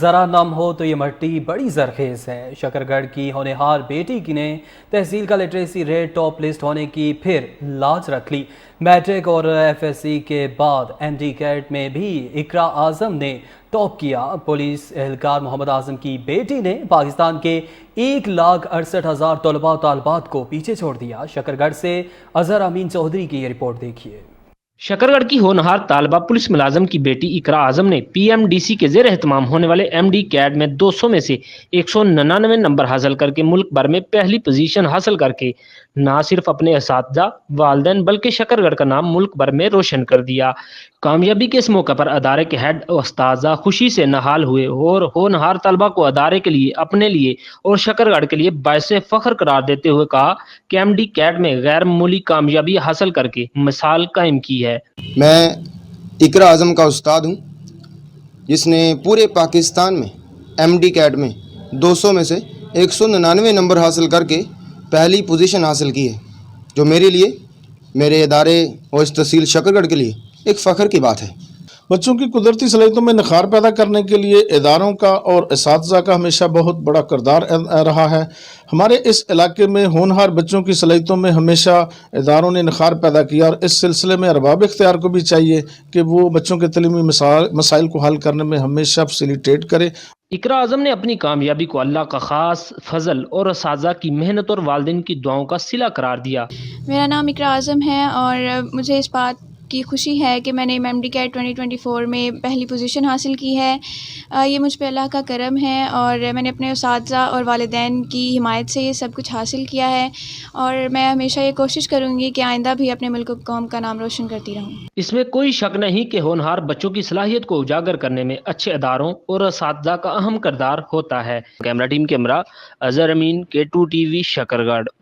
ذرا نم ہو تو یہ مٹی بڑی زرخیز ہے۔ شکرگڑھ کی ہونہار بیٹی کی نے تحصیل کا لٹریسی ریٹ ٹاپ لسٹ ہونے کی پھر لاج رکھ لی۔ میٹرک اور ایف ایس سی کے بعد این ڈی کیٹ میں بھی اقرا اعظم نے ٹاپ کیا۔ پولیس اہلکار محمد اعظم کی بیٹی نے پاکستان کے 1,68,000 طلباء و طالبات کو پیچھے چھوڑ دیا۔ شکرگڑھ سے اظہر امین چودھری کی یہ رپورٹ دیکھیے۔ شکرگڑھ کی ہونہار طالبہ پولیس ملازم کی بیٹی اقرا اعظم نے پی ایم ڈی سی کے زیر اہتمام ہونے والے ایم ڈی کیٹ میں 200 میں سے 199 نمبر حاصل کر کے ملک بھر میں پہلی پوزیشن حاصل کر کے نہ صرف اپنے اساتذہ، والدین بلکہ شکرگڑھ کا نام ملک بھر میں روشن کر دیا۔ کامیابی کے اس موقع پر ادارے کے ہیڈ اساتذہ خوشی سے نہال ہوئے اور ہونہار طلبہ کو ادارے کے لیے، اپنے لیے اور شکرگڑھ کے لیے باعث فخر قرار دیتے ہوئے کہا کہ ایم ڈی کیٹ میں غیر معمولی کامیابی حاصل کر کے مثال قائم کی ہے۔ میں اقرا اعظم کا استاد ہوں، جس نے پورے پاکستان میں ایم ڈی کیٹ میں 200 میں سے 199 نمبر حاصل کر کے پہلی پوزیشن حاصل کی ہے، جو میرے لیے، میرے ادارے اور اس تحصیل شکرگڑھ کے لیے ایک فخر کی بات ہے۔ بچوں کی قدرتی صلاحیتوں میں نکھار پیدا کرنے کے لیے اداروں کا اور اساتذہ کا ہمیشہ بہت بڑا کردار رہا ہے۔ ہمارے اس علاقے میں ہونہار بچوں کی صلاحیتوں میں ہمیشہ اداروں نے نکھار پیدا کیا، اور اس سلسلے میں ارباب اختیار کو بھی چاہیے کہ وہ بچوں کے تعلیمی مسائل کو حل کرنے میں ہمیشہ فیسیلیٹیٹ کرے۔ اقرا اعظم نے اپنی کامیابی کو اللہ کا خاص فضل اور اساتذہ کی محنت اور والدین کی دعاؤں کا صلہ قرار دیا۔ میرا نام اقرا اعظم ہے اور مجھے اس بات کی خوشی ہے کہ میں نے ایم ڈی کیٹ 2024 میں پہلی پوزیشن حاصل کی ہے۔ یہ مجھ پہ اللہ کا کرم ہے، اور میں نے اپنے اساتذہ اور والدین کی حمایت سے یہ سب کچھ حاصل کیا ہے، اور میں ہمیشہ یہ کوشش کروں گی کہ آئندہ بھی اپنے ملک و قوم کا نام روشن کرتی رہوں۔ اس میں کوئی شک نہیں کہ ہونہار بچوں کی صلاحیت کو اجاگر کرنے میں اچھے اداروں اور اساتذہ کا اہم کردار ہوتا ہے۔ کیمرہ ٹیم کے ہمراہ اظہر امین، K2 TV، شکرگڑھ۔